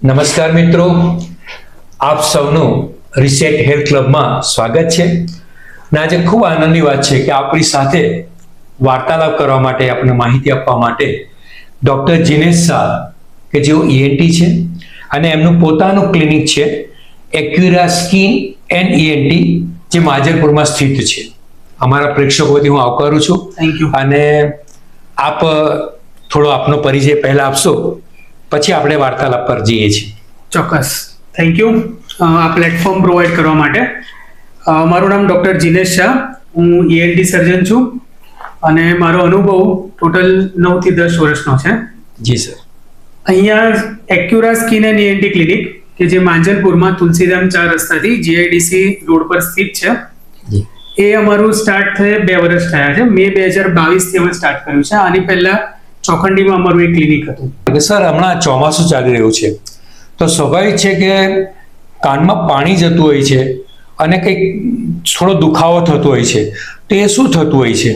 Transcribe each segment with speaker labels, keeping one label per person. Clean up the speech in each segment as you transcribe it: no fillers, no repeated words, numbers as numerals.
Speaker 1: નમસ્કાર મિત્રો, આપ સૌનું રિસેટ હેલ્થ ક્લબમાં સ્વાગત છે. અને આજે ખૂબ આનંદની વાત છે કે આપણી સાથે વાર્તાલાપ કરવા માટે, આપણને માહિતી આપવા માટે ડૉક્ટર જીનેશ શાહ કે જેઓ ENT છે અને એમનું પોતાનું ક્લિનિક છે એક્યુરા સ્કિન એન્ડ ENT, જે માજલપુરમાં સ્થિત છે. અમારા પ્રેક્ષકો વતી હું આવકારું છું.
Speaker 2: Thank you.
Speaker 1: અને આપ થોડો આપનો પરિચય પહેલા આપશો, પછી આપણે વાર્તાલાપ પર જઈએ છીએ.
Speaker 2: ચોક્કસ, થેન્ક યુ આ પ્લેટફોર્મ પ્રોવાઈડ કરવા માટે. મારું નામ ડૉક્ટર જીનેશ શાહ, હું ENT સર્જન છું અને મારો અનુભવ ટોટલ 9 થી 10 વર્ષનો છે.
Speaker 1: જી સર.
Speaker 2: અહીંયા એક્યુરા સ્કિન એન્ડ ENT ક્લિનિક કે જે માંજલપુરમાં તુલસીધામ 4 રસ્તાથી GIDC રોડ પર સ્થિત છે, એ અમારું સ્ટાર્ટ થયે 2 વર્ષ થયા છે. મે 2022 થી અમે સ્ટાર્ટ કર્યું છે. આની પહેલા ચોખંડીમાં અમારું એક ક્લિનિક હતું.
Speaker 1: સર, હમણાં ચોમાસું ચાલી રહ્યું છે તો સ્વાભાવિક છે કે કાનમાં પાણી જતું હોય છે અને કંઈક થોડો દુખાવો થતો હોય છે, તો એ શું થતું હોય છે?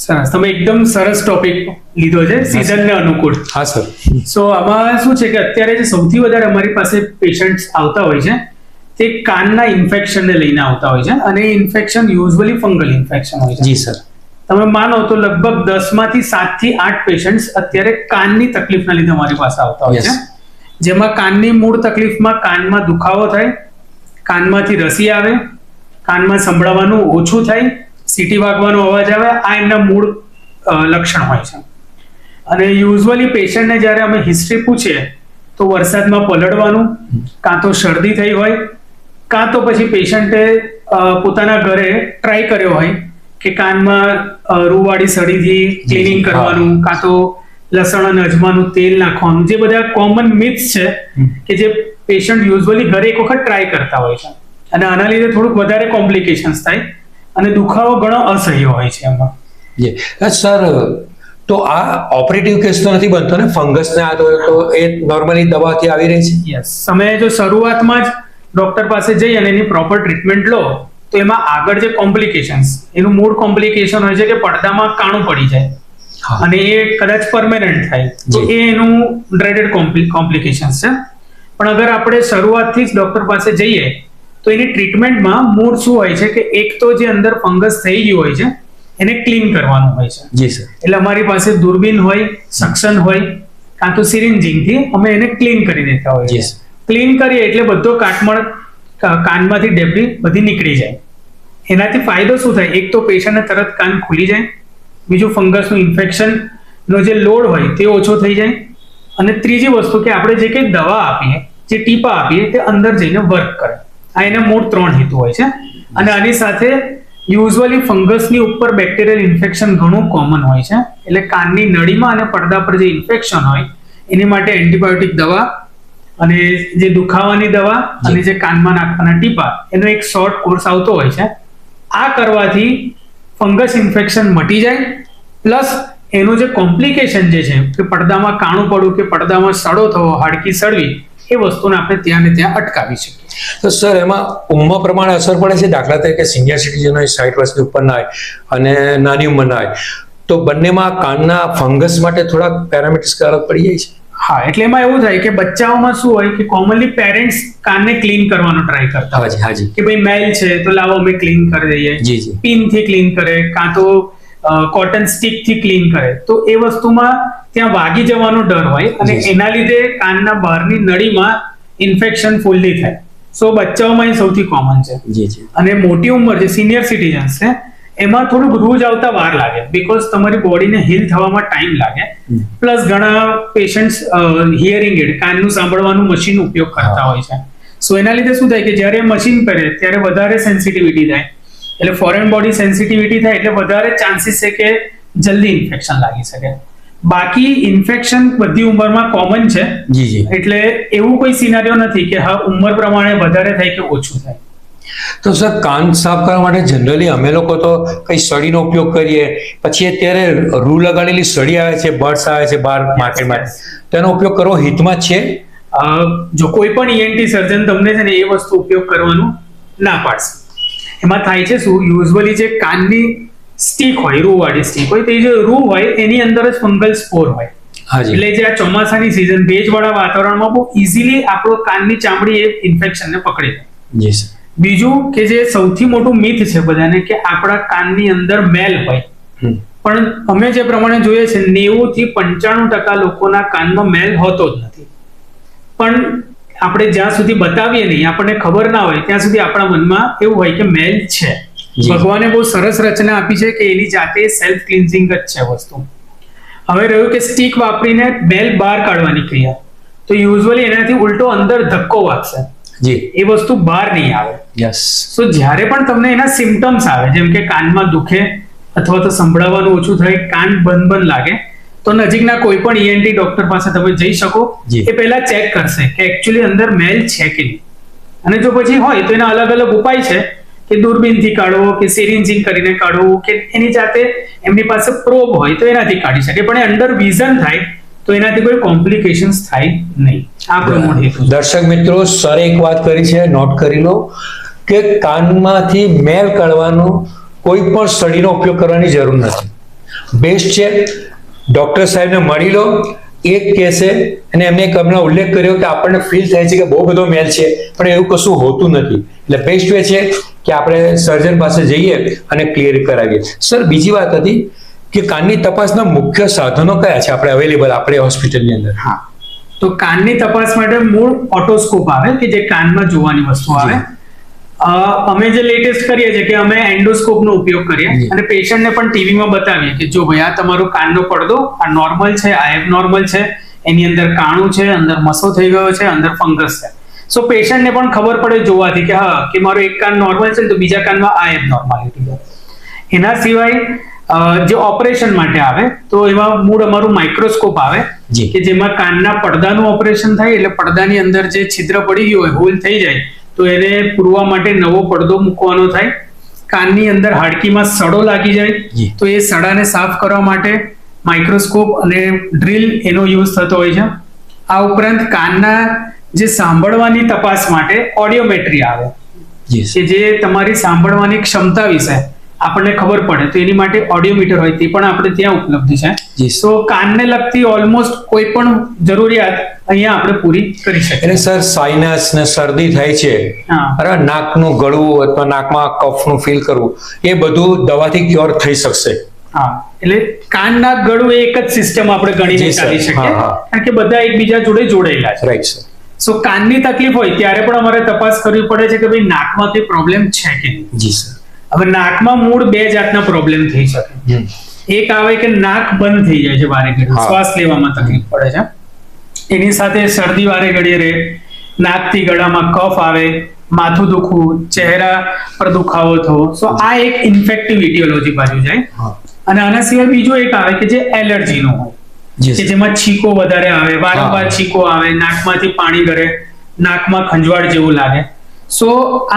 Speaker 2: સરસ, તમે એકદમ સરસ ટોપિક લીધો છે, સિઝનને અનુકૂળ.
Speaker 1: હા સર.
Speaker 2: સો આમાં શું છે કે અત્યારે જે સૌથી વધારે અમારી પાસે પેશન્ટ્સ આવતા હોય છે તે કાનના ઇન્ફેક્શનને લઈને આવતા હોય છે, અને ઇન્ફેક્શન યુઝ્યુઅલી ફંગલ ઇન્ફેક્શન હોય છે.
Speaker 1: જી સર.
Speaker 2: તમે માનો તો લગભગ 10માંથી 7 થી 8 પેશન્ટ્સ અત્યારે કાનની તકલીફના લીધે અમારી પાસે આવતા હોય છે, જેમાં કાનની મૂળ તકલીફમાં કાનમાં દુખાવો થાય, કાનમાંથી રસી આવે, કાનમાં સંભળાવાનું ઓછું થાય, સીટી વાગવાનો અવાજ આવે, આ એમના મૂળ લક્ષણ હોય છે. અને યુઝ્યુઅલી પેશન્ટને જ્યારે અમે હિસ્ટ્રી પૂછીએ તો વરસાદમાં પલળવાનું, કાં તો શરદી થઈ હોય, કાં તો પછી પેશન્ટે પોતાના ઘરે ટ્રાય કર્યો હોય કે કાનમાં રૂવાળી સળીથી ક્લિનિંગ કરવાનું, કાં તો લસણ અને અજમાનું તેલ નાખવાનું, જે બધા કોમન મિથ્સ છે કે જે પેશન્ટ યુઝ્યુઅલી ઘરે એક વખત ટ્રાય કરતા હોય છે. અને આના લીધે થોડુંક વધારે કોમ્પ્લિકેશન્સ થાય અને દુખાવો ઘણો અસહ્ય હોય છે એમાં.
Speaker 1: સર, તો આ ઓપરેટિવ કેસ તો નથી બનતો ને? ફંગસને આ તો એ નોર્મલી દવાથી આવી રહી છે?
Speaker 2: યસ. તમે જો શરૂઆતમાં જ ડોક્ટર પાસે જઈ અને એની પ્રોપર ટ્રીટમેન્ટ લો તો એમાં આગળ જે કોમ્પ્લિકેશન્સ, એનું મૂળ કોમ્પ્લિકેશન હોય છે કે પડદામાં કાણું પડી જાય અને એ કદાચ પરમેનન્ટ થાય, તો એ એનું ડ્રેડેડ કોમ્પ્લિકેશન્સ છે. પણ અગર આપણે શરૂઆતથી જ ડોક્ટર પાસે જઈએ તો એની ટ્રીટમેન્ટમાં મૂળ શું હોય છે કે એક તો જે અંદર ફંગસ થઈ ગયું હોય છે એને ક્લીન કરવાનું હોય છે.
Speaker 1: જી સર.
Speaker 2: એટલે અમારી પાસે દૂરબીન હોય, સક્શન હોય, કાં તો સિરિન્જિંગથી અમે એને ક્લીન કરી દેતા હોઈએ. ક્લીન કરીએ એટલે બધો કાટમાળ કાનમાંથી ડેબ્રી બધી નીકળી જાય. એનાથી ફાયદો શું થાય? એક તો પેશન્ટને તરત કાન ખુલી જાય, બીજું ફંગસનું ઇન્ફેક્શનનો જે લોડ હોય તે ઓછો થઈ જાય, અને ત્રીજી વસ્તુ કે આપણે જે કંઈ દવા આપીએ, જે ટીપા આપીએ, તે અંદર જઈને વર્ક કરે. આ એના મૂળ 3 હેતુ હોય છે. અને આની સાથે યુઝ્યુઅલી ફંગસની ઉપર બેક્ટેરિયલ ઇન્ફેક્શન ઘણું કોમન હોય છે, એટલે કાનની નળીમાં અને પડદા પર જે ઇન્ફેક્શન હોય એની માટે એન્ટીબાયોટિક દવા અને જે દુખાવાની દવા અને જે કાનમાં નાખવાના ટીપા, એનો એક શોર્ટ કોર્સ આવતો હોય છે. આ કરવાથી ફંગસ ઇન્ફેક્શન મટી જાય, પ્લસ એનું જે કોમ્પ્લિકેશન જે છે કે પડદામાં કાણું પડવું કે પડદામાં સડો થવો, હાડકી સડવી, એ વસ્તુને આપણે ત્યાં ને ત્યાં અટકાવી શકીએ.
Speaker 1: તો સર, એમાં ઉંમર પ્રમાણે અસર પડે છે? દાખલા તરીકે સિનિયર સિટીઝન હોય, 60 વર્ષની ઉપરના હોય અને નાની ઉંમરના હોય, તો બંનેમાં કાનના ફંગસ માટે થોડાક પેરામીટર્સ અલગ પડી જાય છે?
Speaker 2: હા, એટલે એમાં એવું થાય કે બચ્ચાઓમાં શું હોય કે કોમનલી પેરેન્ટ્સ કાનને ક્લીન કરવાનો ટ્રાય કરતા હોય છે કે ભાઈ મેલ છે તો લાવો અમે ક્લીન કરી દઈએ, પિનથી ક્લીન કરે, કાં તો કોટન સ્ટિકથી ક્લીન કરે. તો એ વસ્તુમાં ત્યાં વાગી જવાનો ડર હોય અને એના લીધે કાનના બહારની નળીમાં ઇન્ફેક્શન ફૂલ્લી થાય. સો બચ્ચાઓમાં એ સૌથી કોમન છે. અને મોટી ઉંમર જે સિનિયર સિટીઝન્સ છે એમાં થોડુંક રૂજ આવતા વાર લાગે, બીકોઝ તમારી બોડીને હીલ થવામાં ટાઈમ લાગે. પ્લસ ઘણા પેશન્ટ્સ હિયરિંગ એડ, કાનનું સાંભળવાનું મશીન ઉપયોગ કરતા હોય છે. સો એના લીધે શું થાય કે જ્યારે મશીન કરે ત્યારે વધારે સેન્સિટિવિટી થાય, એટલે ફોરેન બોડી સેન્સિટિવિટી થાય એટલે વધારે ચાન્સીસ છે કે જલ્દી ઇન્ફેક્શન લાગી શકે. બાકી ઇન્ફેક્શન બધી ઉંમરમાં કોમન છે, એટલે એવું કોઈ સિનારીઓ નથી કે હા ઉંમર પ્રમાણે વધારે થાય કે ઓછું થાય.
Speaker 1: તો સર, કાન સાફ કરવા માટે જનરલી અમે લોકો તો કઈ સળીનો ઉપયોગ કરીએ, પછી અત્યારે રૂ લગાડેલી સળી આવે છે, બર્ડ્સ આવે છે બહાર માર્કેટમાં, તેનો ઉપયોગ કરવો હિતમાં છે?
Speaker 2: જો કોઈ પણ ENT સર્જન તમને છે ને એ વસ્તુ ઉપયોગ કરવાનું ના પાડશે. એમાં થાય છે શું, યુઝ્યુઅલી જે કાનની સ્ટીક હોય, રૂવાળી સ્ટીક હોય, તે જે રૂ હોય એની અંદર જ ફંગલ સ્પોર હોય.
Speaker 1: હાજી.
Speaker 2: એટલે જે આ ચોમાસાની સિઝન ભેજવાળા વાતાવરણમાં બહુ ઇઝીલી આપણો કાનની ચામડી એ ઇન્ફેક્શનને પકડી લે.
Speaker 1: જી સર.
Speaker 2: બીજું કે જે સૌથી મોટું મિથ છે બધાને કે આપણા કાનની અંદર મેલ હોય, પણ અમે જે પ્રમાણે જોઈએ છે 90 થી 95% લોકોના કાનમાં મેલ હોતો જ નથી. પણ આપણે જ્યાં સુધી બતાવીએ નહીં, આપણને ખબર ના હોય ત્યાં સુધી આપણા મનમાં એવું હોય કે મેલ છે. ભગવાને બહુ સરસ રચના આપી છે કે એની જાતે સેલ્ફ ક્લિન્ઝિંગ જ છે વસ્તુ. હવે રહ્યું કે સ્ટીક વાપરીને મેલ બહાર કાઢવાની ક્રિયા, તો યુઝ્યુઅલી એનાથી ઉલટો અંદર ધક્કો વાગશે.
Speaker 1: જી.
Speaker 2: એ વસ્તુ બહાર નહીં આવે.
Speaker 1: યસ.
Speaker 2: સો જ્યારે પણ તમને એના સિમ્પટમ્સ આવે, જેમ કે કાનમાં દુખે અથવા તો સંભળાવાનું ઓછું થાય, કાન બંધ લાગે, તો નજીકના કોઈ પણ ઈએનટી ડોક્ટર પાસે તમે જઈ શકો. એ પહેલા ચેક કરશે કે એકચ્યુઅલી અંદર મેલ છે કે નહીં, અને જો પછી હોય તો એના અલગ અલગ ઉપાય છે કે દૂરબીનથી કાઢવો, કે સિરિન્જિંગ કરીને કાઢવું, કે એની જાતે એમની પાસે પ્રોબ હોય તો એનાથી કાઢી શકે. પણ એ અંડર વિઝન થાય તો એનાથી કોઈ કોમ્પ્લિકેશન્સ થાય નહીં. આ પ્રમાણે
Speaker 1: દર્શક મિત્રો, સર એક વાત કરી છે, નોટ કરી લો કે કાનમાંથી મેલ કાઢવાનો કોઈ પણ સ્ટડીનો ઉપયોગ કરવાની જરૂર નથી. બેસ્ટ છે ડોક્ટર સાહેબને મળી લો, એક કહેશે, અને એમને એક હમણાં ઉલ્લેખ કર્યો કે આપણને ફીલ થાય છે કે બહુ બધો મેલ છે, પણ એવું કશું હોતું નથી. એટલે બેસ્ટ વે છે કે આપણે સર્જન પાસે જઈએ અને ક્લિયર કરાવીએ. સર, બીજી વાત હતી કે કાનની તપાસના મુખ્ય સાધનો કયા છે આપણે અવેલેબલ આપણે હોસ્પિટલની અંદર?
Speaker 2: હા, તો કાનની તપાસ માટે મૂળ ઓટોસ્કોપ આવે કે જે કાનમાં જોવાની વસ્તુ આવે. અમે જે લેટેસ્ટ કરીએ છીએ કે અમે એન્ડોસ્કોપનો ઉપયોગ કરીએ અને પેશન્ટને પણ ટીવીમાં બતાવીએ કે જો ભાઈ આ તમારો કાનનો પડદો આ નોર્મલ છે, આ એબનોર્મલ છે, એની અંદર કાણું છે, અંદર મસો થઈ ગયો છે, અંદર ફંગસ છે. સો પેશન્ટને પણ ખબર પડે જોવાથી કે હા કે મારો એક કાન નોર્મલ છે તો બીજા કાનમાં આ એબનોર્માલિટી છે. એના સિવાય જે ઓપરેશન માટે આવે તો એમાં મૂળ અમારું માઇક્રોસ્કોપ આવે કે જેમાં કાનના પડદાનું ઓપરેશન થાય. એટલે પડદાની અંદર જે છિદ્ર પડી ગયું હોય, હોલ થઈ જાય, તો એને પૂરવા માટે નવો પડદો મૂકવાનો થાય. કાનની અંદર હાડકીમાં સડો લાગી જાય તો એ સડાને સાફ કરવા માટે માઇક્રોસ્કોપ અને ડ્રીલ એનો યુઝ થતો હોય છે. આ ઉપરાંત કાનના જે સાંભળવાની તપાસ માટે ઓડિયોમેટ્રી આવે કે જે તમારી સાંભળવાની ક્ષમતા વિશે આપણને ખબર પડે, તો એની માટે ઓડિયોમીટર હોય, તે પણ આપણે ત્યાં ઉપલબ્ધ છે. તો કાનને લગતી ઓલમોસ્ટ કોઈ પણ જરૂરિયાત અહીંયા આપણે પૂરી કરી શકીએ.
Speaker 1: એટલે સર, સાઇનસ ને શરદી થાય છે, અરે નાકનું ગળવું અથવા નાકમાં કફનું ફીલ કરવું, એ બધું દવાથી ક્યોર થઈ શકશે?
Speaker 2: હા, એટલે કાન નાક ગળવું એ એક જ સિસ્ટમ આપણે ગણીને ચાલી શકીએ, કારણ કે બધા એકબીજા જોડે જોડાયેલા છે.
Speaker 1: Right sir.
Speaker 2: સો કાનની તકલીફ હોય ત્યારે પણ અમારે તપાસ કરવી પડે છે કે ભાઈ નાકમાં કોઈ પ્રોબ્લેમ છે કે નહીં.
Speaker 1: જી સર.
Speaker 2: હવે નાકમાં મૂળ બે જાતના પ્રોબ્લેમ થઈ શકે. એક આવે કે નાક બંધ થઈ જાય છે વારે ઘડીએ, શ્વાસ લેવામાં તકલીફ પડે છે. એની સાથે શરદી વારે ઘડીએ રહે, નાકથી ગળામાં કફ આવે, માથું દુખવું, ચહેરા પર દુખાવો થવો. સો આ એક ઇન્ફેક્ટિવ ઇટિયોલોજી બાજુ જાય. અને આના સિવાય બીજો એક આવે કે જે એલર્જીનો હોય કે જેમાં છીકો વધારે આવે, વારંવાર છીકો આવે, નાકમાંથી પાણી ગળે, નાકમાં ખંજવાળ જેવું લાગે. સો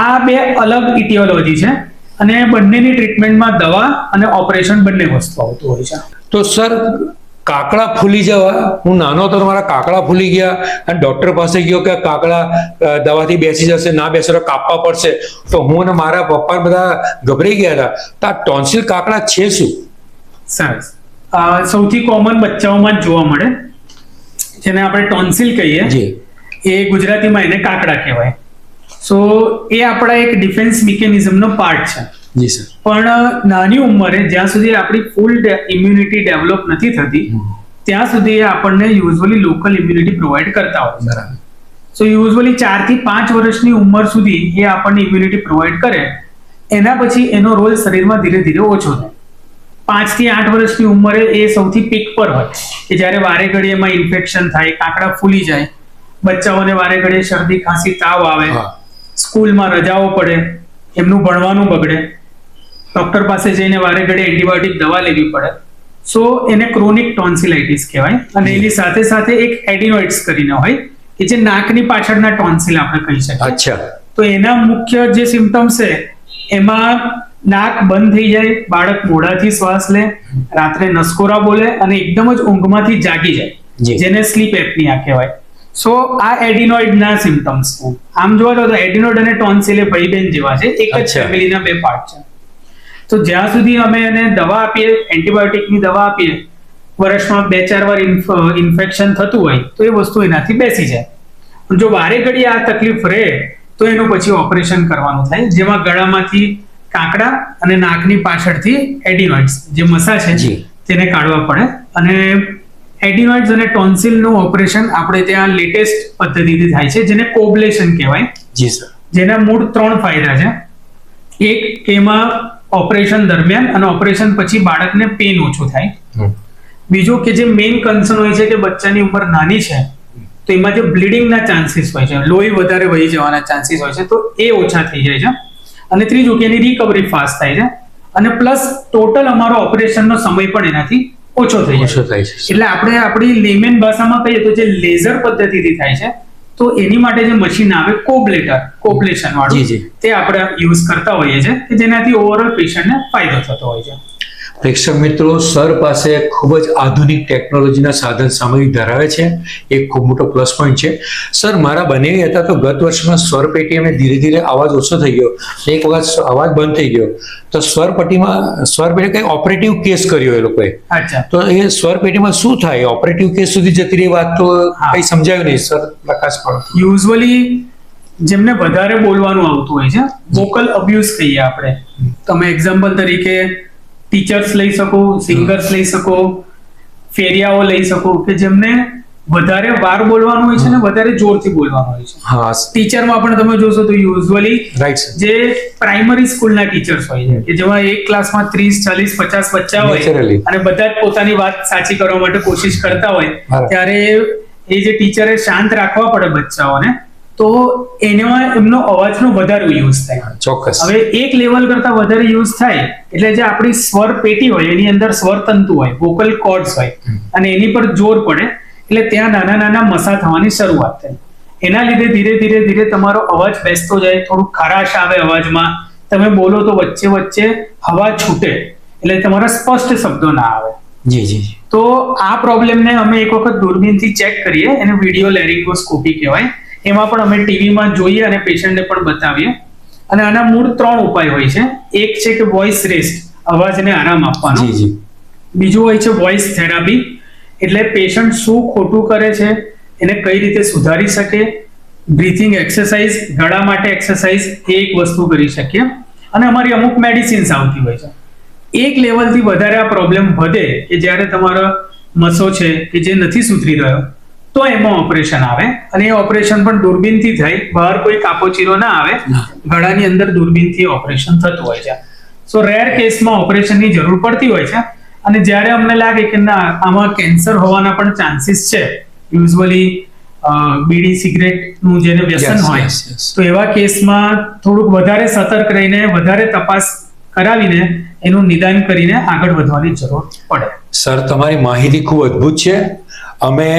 Speaker 2: આ બે અલગ ઇટિયોલોજી છે અને બંનેની ટ્રીટમેન્ટમાં દવા અને ઓપરેશન બંને વસ્તુ આવતું હોય છે.
Speaker 1: તો સર, કાકડા ફૂલી જવા, હું નાનો તો મારા કાકડા ફૂલી ગયા અને ડોક્ટર પાસે ગયો કે કાકડા દવાથી બેસી જશે, ના બેસે તો કાપવા પડશે, તો હું અને મારા પપ્પા બધા ગભરાઈ ગયા હતા. તો આ ટોન્સિલ કાકડા છે શું?
Speaker 2: સરસ. સૌથી કોમન બચ્ચાઓમાં જ જોવા મળે, જેને આપણે ટોન્સિલ કહીએ, એ ગુજરાતીમાં એને કાકડા કહેવાય. સો એ આપણા એક ડિફેન્સ મિકેનિઝમનો પાર્ટ છે.
Speaker 1: જી સર.
Speaker 2: પણ નાની ઉંમરે જ્યાં સુધી આપણી ફૂલ ઇમ્યુનિટી ડેવલપ નથી થતી ત્યાં સુધી આપણને યુઝ્યુઅલી લોકલ ઇમ્યુનિટી પ્રોવાઈડ કરતા હોય.
Speaker 1: બરાબર.
Speaker 2: સો યુઝ્યુઅલી 4 થી 5 વર્ષની ઉંમર સુધી એ આપણને ઇમ્યુનિટી પ્રોવાઈડ કરે. એના પછી એનો રોલ શરીરમાં ધીરે ધીરે ઓછો થાય. 5 થી 8 વર્ષની ઉંમરે એ સૌથી પીક પર હોય કે જ્યારે વારે ઘડીએ એમાં ઇન્ફેક્શન થાય, કાકડા ફૂલી જાય, બચ્ચાઓને વારે ઘડીએ શરદી, ખાંસી, તાવ આવે, સ્કૂલમાં રજાઓ પડે, એમનું ભણવાનું બગડે, ડોક્ટર પાસે જઈને વારે ઘડીએ એન્ટીબાયોટિક દવા લેવી પડે. સો એને ક્રોનિક ટોન્સિલાઇટિસ કહેવાય. અને એની સાથે સાથે એક એડિનોઇડ્સ કરીને હોય કે જે નાકની પાછળના ટોન્સિલ આપણે કહી શકીએ.
Speaker 1: અચ્છા.
Speaker 2: તો એના મુખ્ય જે સિમ્પટમ્સ છે એમાં નાક બંધ થઈ જાય, બાળક મોઢાથી શ્વાસ લે, રાત્રે નસકોરા બોલે અને એકદમ જ ઊંઘમાંથી જાગી જાય, જેને સ્લીપ એપ્નિયા કહેવાય. સો આ એડિનોઇડના સિમ્પટમ્સ છે. આમ જોવા તો એડિનોઇડ અને ટોન્સિલ એ ભાઈ બહેન જેવા છે, એક જ ફેમિલીના બે પાર્ટ છે. તો જ્યાં સુધી અમે એને દવા આપીએ, એન્ટીબાયોટિકની દવા આપીએ, વર્ષમાં 2-4 વાર ઇન્ફેક્શન થતું હોય તો એ વસ્તુ એનાથી બેસી જાય. પણ જો વારે ઘડી આ તકલીફ રહે તો એનું પછી ઓપરેશન કરવાનું થાય, જેમાં ગળામાંથી કાંકડા અને નાકની પાછળથી એડિનોઇડ્સ જે મસા છે તેને કાઢવા પડે. અને એડિનોઇડ્સ અને ટોન્સિલનું ઓપરેશન આપણે ત્યાં લેટેસ્ટ પદ્ધતિથી થાય છે, જેને કોબ્લેશન કહેવાય.
Speaker 1: જી સર.
Speaker 2: જેના મૂળ 3 ફાયદા છે. એક કે એમાં ઓપરેશન દરમિયાન અને ઓપરેશન પછી બાળકને પેન ઓછું થાય. બીજો કે જે મેઇન કન્સર્ન હોય છે કે બચ્ચાની ઉંમર નાની છે તો એમાં જે બ્લીડિંગના ચાન્સીસ હોય છે, લોહી વધારે વહી જવાના ચાન્સીસ હોય છે, તો એ ઓછા થઈ જાય છે. અને ત્રીજું કે એની રિકવરી ફાસ્ટ થાય છે. અને પ્લસ ટોટલ અમારો ઓપરેશનનો સમય પણ એનાથી ઓછો થઈ જાય છે. એટલે આપણે આપણી લેમેન ભાષામાં કહીએ તો જે લેઝર પદ્ધતિથી થાય છે, તો એની માટે જે મશીન આવે કોબ્લેશન વાળું, તે આપણે યુઝ કરતા હોઈએ છીએ કે જેનાથી ઓવરઓલ પેશન્ટને ફાયદો થતો હોય છે.
Speaker 1: પ્રેક્ષક મિત્રો, સર પાસે ખૂબ જ આધુનિક ટેકનોલોજીના સાધન સામગ્રી ધરાવે છે, એક ખૂબ મોટો પ્લસ પોઈન્ટ છે. સર, મારા બનેવી હતા તો ગત વર્ષમાં સ્વરપેટી અમે ધીરે ધીરે અવાજ ઓછો થઈ ગયો, એક વખત અવાજ બંધ થઈ ગયો, તો સ્વરપેટી કઈ ઓપરેટિવ કેસ કર્યો એ લોકોએ. તો એ સ્વરપેટીમાં શું થાય, ઓપરેટિવ કેસ સુધી જતી રહી વાત તો કઈ સમજાયું નહીં સર, પ્રકાશ પાડો.
Speaker 2: યુઝ્યુઅલી જેમને વધારે બોલવાનું આવતું હોય છે, વોકલ અબ્યુઝ કહીએ આપણે. તમે એક્ઝામ્પલ તરીકે ટીચર્સ લઈ શકો, સિંગર્સ લઈ શકો, ફેરિયાઓ લઈ શકો, કે જેમને વધારે વાર બોલવાનું હોય છે ને વધારે જોરથી બોલવાનું હોય છે.
Speaker 1: હા,
Speaker 2: ટીચરમાં પણ તમે જોશો તો યુઝ્યુઅલી જે પ્રાઇમરી સ્કૂલના ટીચર્સ હોય છે કે જેમાં એક ક્લાસમાં 30, 40, 50 બચ્ચા હોય અને બધા જ પોતાની વાત સાચી કરવા માટે કોશિશ કરતા હોય, ત્યારે એ જે ટીચરે શાંત રાખવા પડે બચ્ચાઓને, તો એમનો અવાજનો વધારે યુઝ થાય.
Speaker 1: ચોક્કસ.
Speaker 2: હવે એક લેવલ કરતા વધારે યુઝ થાય એટલે જે આપણી સ્વર પેટી હોય એની અંદર સ્વર તંતુ હોય, વોકલ કોર્ડ્સ હોય, અને એની પર જોર પડે એટલે ત્યાં નાના નાના મસા થવાની શરૂઆત થાય. એના લીધે ધીરે ધીરે ધીરે તમારો અવાજ બેસતો જાય, થોડું ખારાશ આવે અવાજમાં, તમે બોલો તો વચ્ચે વચ્ચે હવા છૂટે એટલે તમારા સ્પષ્ટ શબ્દો ના આવે.
Speaker 1: જી.
Speaker 2: તો આ પ્રોબ્લેમને અમે એક વખત દૂરબીનથી ચેક કરીએ, એને વિડિયો લેરિંગોસ્કોપી કહેવાય. એમાં પણ અમે ટીવીમાં જોઈએ અને પેશન્ટને પણ બતાવીએ. અને આના મૂળ 3 ઉપાય હોય છે. એક છે કે વોઇસ રેસ્ટ, અવાજને આરામ આપવાનો. બીજું હોય છે વોઇસ થેરાપી, એટલે પેશન્ટ શું ખોટું કરે છે એને કઈ રીતે સુધારી શકે. બ્રીથિંગ એક્સરસાઇઝ, ગળા માટે એક્સરસાઇઝ, એ એક વસ્તુ કરી શકીએ. અને અમારી અમુક મેડિસિન્સ આવતી હોય છે. એક લેવલથી વધારે આ પ્રોબ્લેમ વધે કે જ્યારે તમારો મસો છે કે જે નથી સુધરી રહ્યો, તો એમાં ઓપરેશન આવે. અને એ ઓપરેશન પણ દૂરબીનથી થાય, બહાર કોઈ કાપોચીરો ના આવે, ગળાની અંદર દૂરબીનથી ઓપરેશન થતું હોય છે. સો રેર કેસમાં ઓપરેશનની જરૂર પડતી હોય છે. અને જ્યારે અમને લાગે કે ના આમાં કેન્સર હોવાના પણ ચાન્સીસ છે, યુઝ્યુઅલી બીડી સિગરેટનું જેને વ્યસન હોય, તો એવા કેસમાં થોડુંક વધારે સતર્ક રહીને વધારે તપાસ કરાવીને એનું નિદાન કરીને આગળ વધવાની જરૂર પડે.
Speaker 1: સર, તમારી માહિતી ખૂબ અદ્ભુત છે. અમે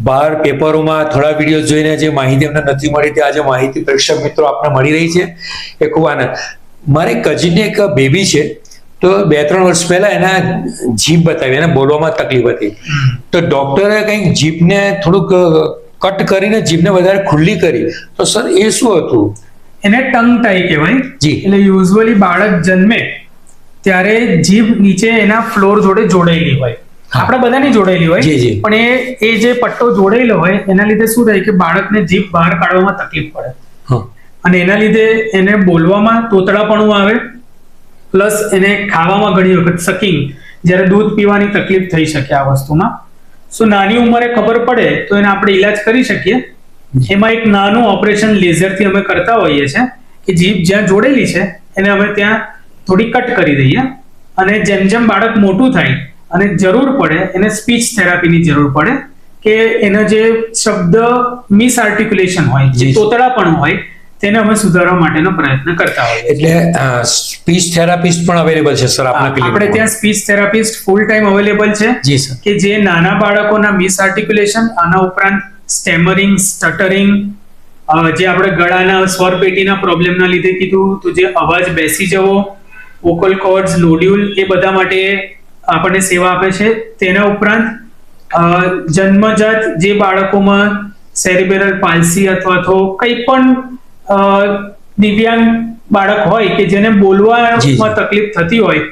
Speaker 1: બહાર પેપરોમાં થોડા વિડીયો જોઈને જે માહિતી અમને નથી મળી તે આજે માહિતી પ્રેક્ષક મિત્રો આપને મળી રહી છે, એ ખૂબ આનંદ. મારે કજીને એક બેબી છે, તો 2-3 વર્ષ પહેલા એના જીભ બતાવી, એને બોલવામાં તકલીફ હતી, તો ડોક્ટરે કંઈક જીભને થોડુંક કટ કરીને જીભને વધારે ખુલ્લી કરી, તો સર એ શું હતું?
Speaker 2: એને ટંગ ટાઈ કહેવાય. એટલે યુઝ્યુઅલી બાળક જન્મે ત્યારે જીભ નીચે એના ફ્લોર જોડે જોડાયેલી હોય, આપણા બધાની જોડાયેલી હોય, પણ એ જે પટ્ટો જોડાયેલો હોય એના લીધે શું થાય કે બાળકને જીભ બહાર કાઢવામાં તકલીફ પડે. અને એના લીધે એને બોલવામાં તોતડાપણું આવે, પ્લસ એને ખાવામાં ઘણી વખત સકિંગ, જ્યારે દૂધ પીવાની તકલીફ થઈ શકે આ વસ્તુમાં. સો નાની ઉંમરે ખબર પડે તો એને આપણે ઈલાજ કરી શકીએ. એમાં એક નાનું ઓપરેશન લેઝરથી અમે કરતા હોઈએ છીએ કે જીભ જ્યાં જોડેલી છે એને અમે ત્યાં થોડી કટ કરી દઈએ. અને જેમ જેમ બાળક મોટું થાય અને જરૂર પડે એને સ્પીચ થેરાપીની જરૂર પડે, કે એના જે શબ્દ મિસ આર્ટિક્યુલેશન હોય, જે તોતડાપણ હોય, તેને અમે સુધારવા માટેનો પ્રયત્ન કરતા હોઈએ.
Speaker 1: એટલે સ્પીચ થેરાપિસ્ટ પણ અવેલેબલ છે સર આપના ક્લિનિકમાં?
Speaker 2: આપણે ત્યાં speech therapist full time available છે. જી સર. કે જે નાના બાળકોના મિસ આર્ટિક્યુલેશન, આના ઉપરાંત સ્ટેમરિંગ, સ્ટટરિંગ, જે આપણે ગળાના સ્વરપેટીના પ્રોબ્લેમના લીધે કીધું, તો જે અવાજ બેસી જવો, વોકલ કોર્ડ્સ, નોડ્યુલ, એ બધા માટે આપણને સેવા આપે છે. તેના ઉપરાંત જન્મજાત જે બાળકોમાં સેરિબ્રલ પાલ્સી અથવા તો કંઈ પણ દિવ્યાંગ બાળક હોય કે જેને બોલવામાં તકલીફ થતી હોય,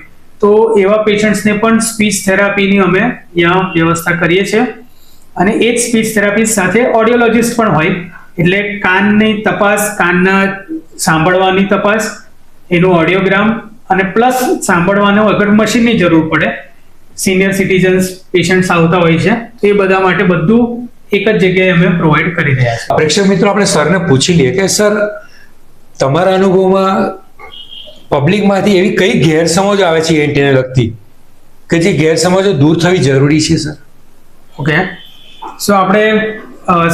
Speaker 2: તો એવા પેશન્ટ્સને પણ સ્પીચ થેરાપીની અમે ત્યાં વ્યવસ્થા કરીએ છીએ. અને એ જ સ્પીચ થેરાપી સાથે ઓડિયોલોજિસ્ટ પણ હોય, એટલે કાનની તપાસ, કાનના સાંભળવાની તપાસ, એનું ઓડિયોગ્રામ, અને પ્લસ સાંભળવાનું અગર મશીનની જરૂર પડે, સિનિયર સિટીઝન્સ પેશન્ટ્સ આવતા હોય છે, એ બધા માટે બધું એક જ જગ્યાએ અમે પ્રોવાઈડ કરી રહ્યા છીએ.
Speaker 1: પ્રેક્ષક મિત્રો, આપણે સરને પૂછી લઈએ કે સર, તમારા અનુભવમાં પબ્લિકમાંથી એવી કઈ ગેરસમજો આવે છે ENT-ને લગતી કે જે ગેરસમજો દૂર થવી જરૂરી છે સર?
Speaker 2: ઓકે, સો આપણે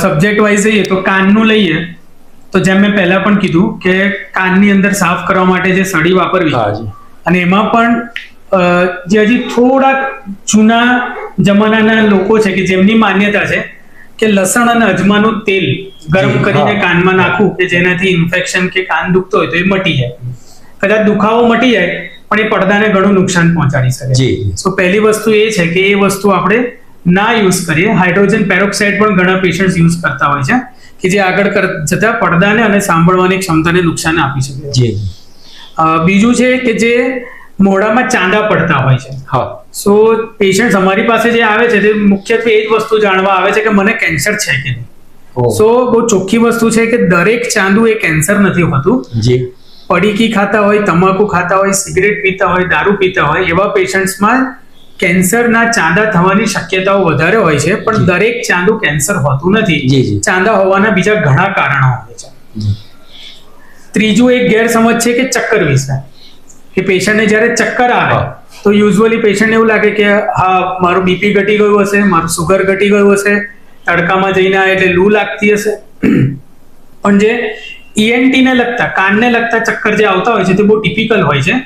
Speaker 2: સબ્જેક્ટ વાઇઝ જઈએ તો કાનનું લઈએ તો જેમ મેં પહેલા પણ કીધું કે કાનની અંદર સાફ કરવા માટે જે સળી વાપરવી, અને એમાં પણ જે હજી થોડાક જૂના જમાનાના લોકો છે કે જેમની માન્યતા છે કે લસણ અને અજમાનું તેલ ગરમ કરીને કાનમાં નાખવું કે જેનાથી ઇન્ફેક્શન કે કાન દુખતો હોય તો એ મટી જાય. કદાચ દુખાવો મટી જાય પણ એ પડદાને ઘણું નુકસાન પહોંચાડી શકે. સો પહેલી વસ્તુ એ છે કે એ વસ્તુ આપણે ના યુઝ કરીએ. હાઇડ્રોજન પેરોક્સાઇડ પણ ઘણા પેશન્ટ યુઝ કરતા હોય છે કે જે આગળ જતા પડદાને અને સાંભળવાની ક્ષમતાને નુકસાન આપી શકે. બીજું છે કે જે મોઢામાં ચાંદા પડતા હોય છે. સો પેશન્ટ અમારી પાસે જે આવે છે તે મુખ્યત્વે એ જ વસ્તુ જાણવા આવે છે કે મને કેન્સર છે કે નહીં. સો બહુ ચોખ્ખી વસ્તુ છે કે દરેક ચાંદુ એ કેન્સર નથી હોતું. પડીકી ખાતા હોય, તમાકુ ખાતા હોય, સિગરેટ પીતા હોય, દારૂ પીતા હોય, એવા પેશન્ટ્સમાં કેન્સરના ચાંદા થવાની શક્યતાઓ વધારે હોય છે, પણ દરેક ચાંદુ કેન્સર હોતું નથી. ચાંદા હોવાના બીજા ઘણા કારણો હોય છે. ત્રીજું એક ગેરસમજ છે કે ચક્કર વિશે, કે પેશન્ટને જ્યારે ચક્કર આવે તો યુઝ્યુઅલી પેશન્ટને એવું લાગે કે હા મારું બીપી ઘટી ગયું હશે, મારું સુગર ઘટી ગયું હશે, તડકામાં જઈને આવે એટલે લૂ લાગતી હશે. પણ જે ENT ને લગતા, કાનને લગતા ચક્કર જે આવતા હોય છે તે બહુ ટિપિકલ હોય છે,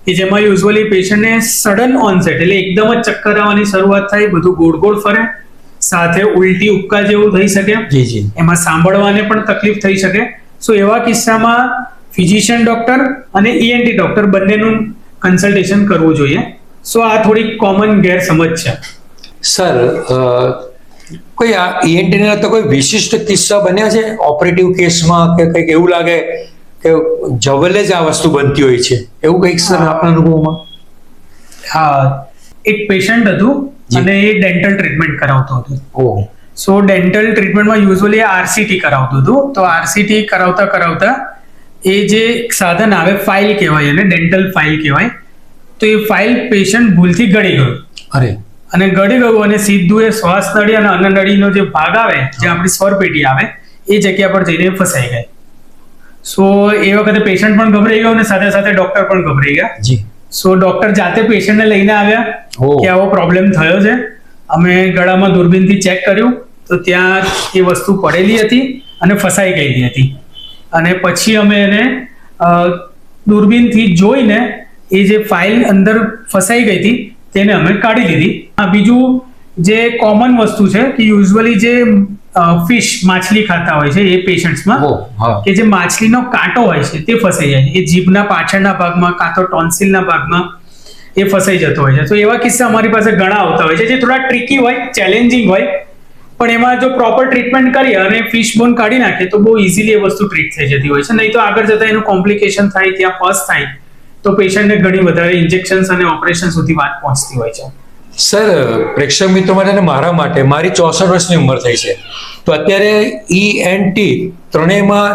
Speaker 2: કે જેમાં યુઝ્યુઅલી પેશન્ટને સડન ઓનસેટ એટલે એકદમ જ ચક્કર આવવાની શરૂઆત થાય, બધું ગોળ ગોળ ફરે, સાથે ઉલટી ઉપકા જેવું થઈ શકે, એમાં સાંભળવાને પણ તકલીફ થઈ શકે. સો એવા કિસ્સામાં ફિઝિશિયન ડોક્ટર અને ENT ડોક્ટર બંનેનું કન્સલ્ટેશન કરવું જોઈએ. સો આ થોડી કોમન ગેરસમજ છે.
Speaker 1: સર, કોઈ આ ENT ને લગતા કોઈ વિશિષ્ટ કિસ્સા બન્યા છે ઓપરેટિવ કેસમાં કે કંઈક એવું લાગે કે જવલે જ આ વસ્તુ બનતી હોય છે, એવું કંઈક સર આપના અનુભવમાં?
Speaker 2: હા, એક પેશન્ટ હતું અને એ ડેન્ટલ ટ્રીટમેન્ટ કરાવતો હતો. સો ડેન્ટલ ટ્રીટમેન્ટમાં યુઝ્યુઅલી RCT કરાવતું હતું. તો RCT કરાવતા એ જે સાધન આવે, ફાઇલ કહેવાય, અને ડેન્ટલ ફાઇલ કહેવાય, તો એ ફાઇલ પેશન્ટ ભૂલથી ગળી ગયું. અને ગળી ગયું અને સીધું એ શ્વાસ નળી અને અન્નનળીનો જે ભાગ આવે, જે આપણી સ્વરપેટી આવે, એ જગ્યા પર જઈને ફસાઈ ગઈ. સો એ વખતે પેશન્ટ પણ ગભરાઈ ગયો અને સાથે સાથે ડોક્ટર પણ ગભરાઈ ગયા. સો ડોક્ટર જાતે પેશન્ટને લઈને આવ્યા કે આવો પ્રોબ્લેમ થયો છે. અમે ગળામાં દૂરબીનથી ચેક કર્યું તો ત્યાં એ વસ્તુ પડેલી હતી અને ફસાઈ ગયેલી હતી. અને પછી અમે એને દૂરબીનથી જોઈને એ જે ફાઇલ અંદર ફસાઈ ગઈ હતી તેને અમે કાઢી લીધી. બીજું જે કોમન વસ્તુ છે કે યુઝ્યુઅલી જે ફિશ, માછલી ખાતા હોય છે એ પેશન્ટ્સમાં, કે જે માછલીનો કાંટો હોય છે તે ફસાઈ જાય છે, એ જીભના પાછળના ભાગમાં કાં તો ટોન્સિલના ભાગમાં એ ફસાઈ જતો હોય છે. તો એવા કિસ્સા અમારી પાસે ઘણા આવતા હોય છે, જે થોડા ટ્રિકી હોય, ચેલેન્જિંગ હોય, પણ એમાં જો પ્રોપર ટ્રીટમેન્ટ કરીએ અને ફિશ બોન કાઢી નાખીએ તો બહુ ઇઝીલી એ વસ્તુ ટ્રીટ થઈ જતી હોય છે. નહીં તો આગળ જતા એનું કોમ્પ્લિકેશન થાય, ત્યાં પસ થાય તો પેશન્ટને ઘણી વધારે ઇન્જેક્શન્સ અને ઓપરેશન સુધી વાત પહોંચતી હોય છે.
Speaker 1: સર, પ્રેક્ષક મિત્રો માટે અને મારા માટે, મારી 64 વર્ષની ઉંમર થઈ છે, તો અત્યારે ENT ત્રણેયમાં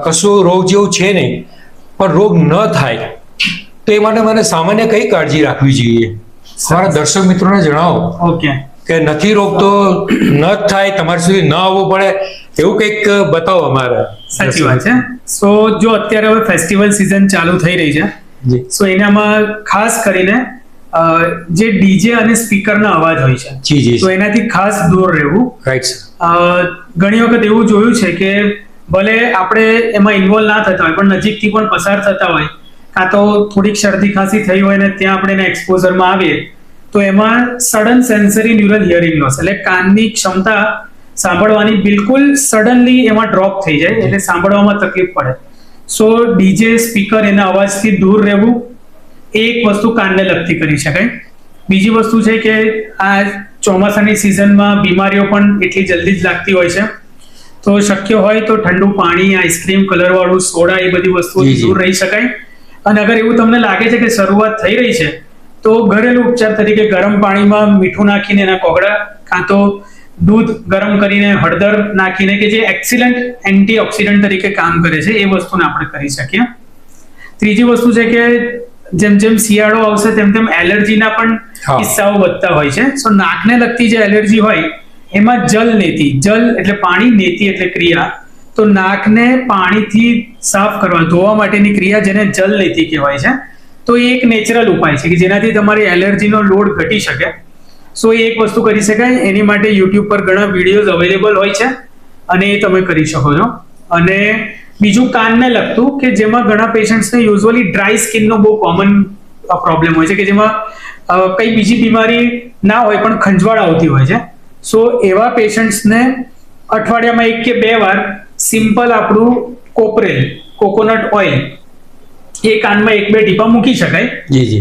Speaker 1: કશું રોગ જેવું છે નહીં, પણ રોગ ન થાય તો એ માટે મને સામાન્ય કઈ કાળજી રાખવી જોઈએ? મારા દર્શક મિત્રોને જણાવો કે નથી રોગ તો ન થાય, તમારે સુધી ન આવવું પડે, એવું કંઈક બતાવો અમારે.
Speaker 2: સાચી વાત છે. સો જો અત્યારે હવે ફેસ્ટિવલ સિઝન ચાલુ થઈ રહી છે, સો એનામાં ખાસ કરીને જે ડીજે અને સ્પીકરના અવાજ હોય છે, તો એનાથી ખાસ દૂર રહેવું. ઘણી વખત એવું જોયું છે કે ભલે આપણે એમાં ઇન્વોલ્વ ના થતા હોય પણ નજીકથી પણ પસાર થતા હોય, કાં તો થોડીક શરદી ખાંસી થઈ હોય ને ત્યાં આપણે એના એક્સપોઝરમાં આવીએ તો એમાં sudden sensory neural hearing loss, એટલે કાનની ક્ષમતા સાંભળવાની બિલકુલ સડનલી એમાં ડ્રોપ થઈ જાય, એટલે સાંભળવામાં તકલીફ પડે. સો ડીજે, સ્પીકર, એના અવાજથી દૂર રહેવું એ એક વસ્તુ કાનને લગતી કરી શકાય. બીજી વસ્તુ છે કે આ ચોમાસાની સિઝનમાં બીમારીઓ પણ એટલી જલ્દી જ લાગતી હોય છે, તો શક્ય હોય તો ઠંડુ પાણી, આઈસ્ક્રીમ, કલરવાળું સોડા, એ બધી વસ્તુઓથી દૂર રહી શકાય. અને અગર એવું તમને લાગે છે કે શરૂઆત થઈ રહી છે તો ઘરેલું ઉપચાર તરીકે ગરમ પાણીમાં મીઠું નાખીને એના કોગળા, કાં તો દૂધ ગરમ કરીને હળદર નાખીને, કે જે એક્સિલન્ટ એન્ટીઓક્સિડન્ટ તરીકે કામ કરે છે, એ વસ્તુને આપણે કરી શકીએ. ત્રીજી વસ્તુ છે કે જેમ જેમ શિયાળો આવશે તેમ તેમ એલર્જીના પણ કિસ્સાઓ વધતા હોય છે. સો નાકને લગતી જે એલર્જી હોય એમાં જલનેતિ, જલ એટલે પાણી, નેતિ એટલે ક્રિયા. તો નાકને પાણીથી સાફ કરવા, ધોવા માટેની ક્રિયા જેને જલનેતિ કહેવાય છે. તો એ એક નેચરલ ઉપાય છે કે જેનાથી તમારી એલર્જીનો લોડ ઘટી શકે. સો એ એક વસ્તુ કરી શકાય. એની માટે યુટ્યુબ પર ઘણા વિડીયોઝ અવેલેબલ હોય છે અને એ તમે કરી શકો છો. અને બીજું કાનને લગતું, કે જેમાં ઘણા પેશન્ટ્સને યુઝ્યુઅલી ડ્રાય સ્કિનનો બહુ કોમન પ્રોબ્લેમ હોય છે, કે જેમાં કઈ બીજી બીમારી ના હોય પણ ખંજવાળ આવતી હોય છે. સો એવા પેશન્ટ્સને અઠવાડિયામાં 1 કે 2 વાર સિમ્પલ આપણું કોપરેલ, કોકોનટ ઓઇલ, એ કાનમાં 1-2 ટીપા મૂકી શકાય.
Speaker 1: જી.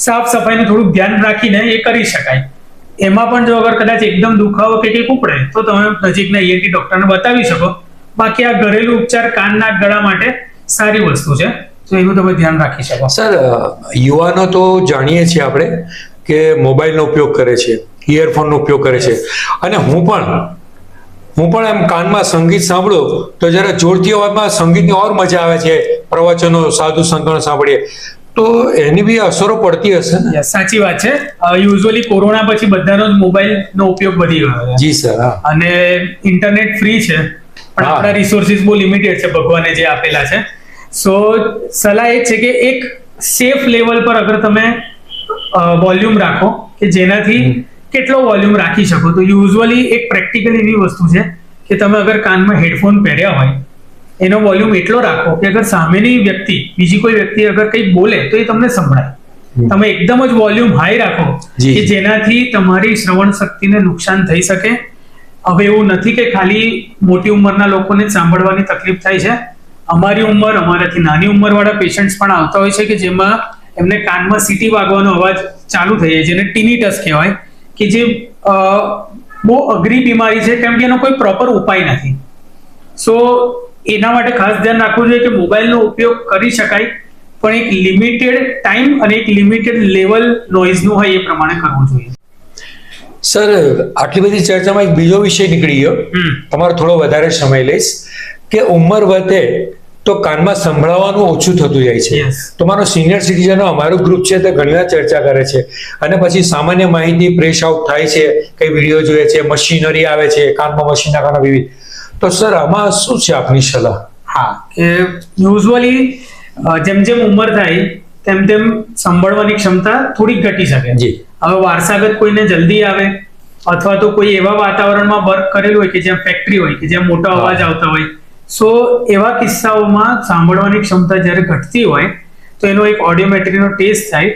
Speaker 2: સાફ સફાઈનું થોડુંક ધ્યાન રાખીને એ કરી શકાય. એમાં પણ જો અગર કદાચ એકદમ દુખાવો કે કંઈક ઉપડે તો તમે નજીકના ENT ડોક્ટરને બતાવી શકો. બાકી આ ઘરેલું ઉપચાર કાન નાક ગળા માટે સારી વસ્તુ છે, તો એનું તમે ધ્યાન રાખી શકો.
Speaker 1: સર, યુવાનો તો જાણીએ છીએ આપણે કે મોબાઈલનો ઉપયોગ કરે છે, ઇયરફોનનો ઉપયોગ કરે છે, અને હું પણ એમ કાનમાં સંગીત સાંભળું તો જરા જોરથી અવાજમાં સંગીતની ઓર મજા આવે છે. પ્રવચનો, સાધુ સંતો સાંભળીએ તો એની બી અસરો પડતી હશે ને?
Speaker 2: સાચી વાત છે. યુઝ્યુઅલી કોરોના પછી બધાનો જ મોબાઈલનો ઉપયોગ વધી ગયો છે.
Speaker 1: જી સર.
Speaker 2: અને ઇન્ટરનેટ ફ્રી છે, પણ આપણા રિસોર્સિસ બહુ લિમિટેડ છે ભગવાને જે આપેલા છે. સો સલાહ એ છે કે એક સેફ લેવલ પર અગર તમે વોલ્યુમ રાખો, કે જેનાથી કેટલો વોલ્યુમ રાખી શકો. તો યુઝ્યુઅલી એક પ્રેક્ટિકલ એવી વસ્તુ છે કે તમે અગર કાનમાં હેડફોન પહેર્યા હોય, એનો વોલ્યુમ એટલો રાખો કે અગર સામેની વ્યક્તિ, બીજી કોઈ વ્યક્તિ અગર કંઈ બોલે તો એ તમને સંભળાય. તમે એકદમ જ વોલ્યુમ હાઈ રાખો કે જેનાથી તમારી શ્રવણ શક્તિને નુકસાન થઈ શકે. હવે એવું નથી કે ખાલી મોટી ઉંમરના લોકોને જ સાંભળવાની તકલીફ થાય છે. અમારી ઉંમર, અમારાથી નાની ઉંમરવાળા પેશન્ટ્સ પણ આવતા હોય છે કે જેમાં એમને કાનમાં સીટી વાગવાનો અવાજ ચાલુ થઈ જાય, જેને ટિનિટસ કહેવાય, કે જે બહુ અઘરી બીમારી છે કેમ કે એનો કોઈ પ્રોપર ઉપાય નથી. સો એના માટે ખાસ ધ્યાન રાખવું જોઈએ કે મોબાઈલનો ઉપયોગ કરી શકાય, પણ એક લિમિટેડ ટાઈમ અને એક લિમિટેડ લેવલ નોઇઝનું હોય એ પ્રમાણે કરવું જોઈએ.
Speaker 1: સર, આટલી બધી ચર્ચામાં એક બીજો વિષય નીકળી ગયો, તમારો થોડો વધારે સમય લઈશ, કે ઉંમર વધે તો કાનમાં સંભળાવવાનું ઓછું થતું જાય છે. તો મારો સિનિયર સિટીઝનો અમારું ગ્રુપ છે તે ઘણીવાર ચર્ચા કરે છે, અને પછી સામાન્ય માહિતી પ્રેસ આઉટ થાય છે, કઈ વિડીયો જોઈએ છે, મશીનરી આવે છે, કાનમાં મશીન નાખવાના વિવિધ. તો સર, આમાં શું છે આપની સલાહ?
Speaker 2: હા, કે યુઝ્યુઅલી જેમ જેમ ઉંમર થાય તેમ તેમ સાંભળવાની ક્ષમતા થોડી ઘટી શકે. હવે વારસાગત કોઈને જલ્દી આવે, અથવા તો કોઈ એવા વાતાવરણમાં વર્ક કરેલું હોય કે જ્યાં ફેક્ટરી હોય, કે જ્યાં મોટા અવાજ આવતા હોય, સો એવા કિસ્સાઓમાં સાંભળવાની ક્ષમતા જ્યારે ઘટતી હોય તો એનો એક ઓડિયોમેટ્રીનો ટેસ્ટ થાય,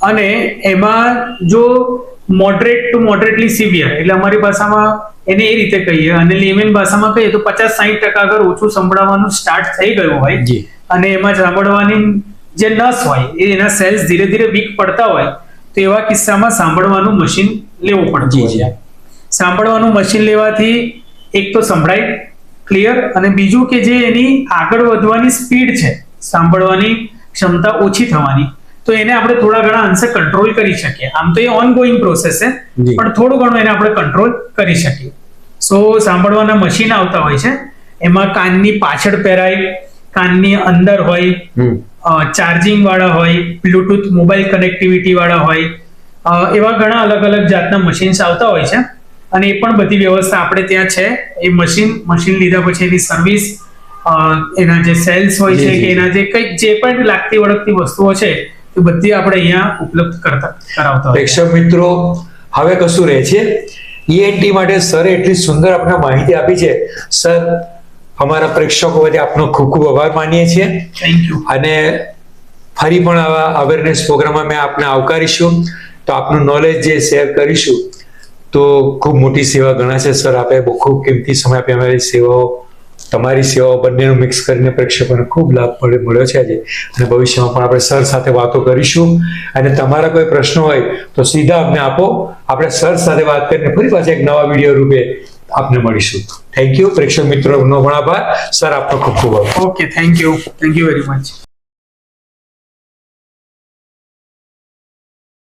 Speaker 2: અને એમાં જો મોડરેટ ટુ મોડરેટલી સિવિયર, એટલે અમારી ભાષામાં એને એ રીતે કહીએ, અને લેમેન ભાષામાં કહીએ તો 50-60% અગર ઓછું સંભળાવવાનું સ્ટાર્ટ થઈ ગયું હોય, અને એમાં સાંભળવાની જે નસ હોય એના સેલ્સ ધીરે ધીરે વીક પડતા હોય, તો એવા કિસ્સામાં સાંભળવાનું મશીન લેવું પડતું હોય. સાંભળવાનું મશીન લેવાથી એક તો સંભળાય ક્લિયર, અને બીજું કે જે એની આગળ વધવાની સ્પીડ છે, સાંભળવાની ક્ષમતા ઓછી થવાની, તો એને આપણે થોડા ઘણા અંશે કંટ્રોલ કરી શકીએ. આમ તો એ ઓનગોઈંગ પ્રોસેસ છે, પણ થોડું ઘણું એને આપણે કંટ્રોલ કરી શકીએ. સો સાંભળવાના મશીન આવતા હોય છે, એમાં કાનની પાછળ પહેરાય, કાનની અંદર હોય, ચાર્જિંગ વાળા હોય, બ્લુટૂથ મોબાઈલ કનેક્ટિવિટી વાળા હોય, એવા ઘણા અલગ અલગ જાતના મશીન્સ આવતા હોય છે. અને એ પણ બધી વ્યવસ્થા આપણે ત્યાં છે. એ મશીન લીધા પછી એની સર્વિસ, એના જે સેલ્સ હોય છે, કે એના જે કંઈક જે પણ લાગતી વળગતી વસ્તુઓ છે એ બધી આપણે અહીંયા ઉપલબ્ધ કરાવતા હોય.
Speaker 1: પ્રેક્ષક મિત્રો, હવે કશું રહે છે, ENT માટે સરે એટલી સુંદર આપણે માહિતી આપી છે. સર, અમારા પ્રેક્ષકો વચ્ચે આપનો ખૂબ ખૂબ આભાર માનીએ છીએ.
Speaker 2: Thank you.
Speaker 1: અને ફરી પણ આવા અવેરનેસ પ્રોગ્રામમાં મેં આપને આવકારીશું, તો આપનું નોલેજ જે શેર કરીશું તો ખૂબ મોટી સેવા ગણાશે. સર, આપે બહુ ખૂબ કિંમતી સમય આપી અમારી સેવાઓ, તમારી સેવાઓ બંનેનું મિક્સ કરીને પ્રેક્ષકોને ખૂબ લાભ મળ્યો છે આજે, અને ભવિષ્યમાં પણ આપણે સર સાથે વાતો કરીશું. અને તમારા કોઈ પ્રશ્નો હોય તો સીધા અમને આપો, આપણે સર સાથે વાત કરીને ફરી પાછા એક નવા વિડીયો રૂપે આપને મળીશું. Thank you. પ્રેક્ષક મિત્રોનો પણ આભાર. સર, આપનો ખૂબ ખૂબ આભાર.
Speaker 2: Okay, thank you very much.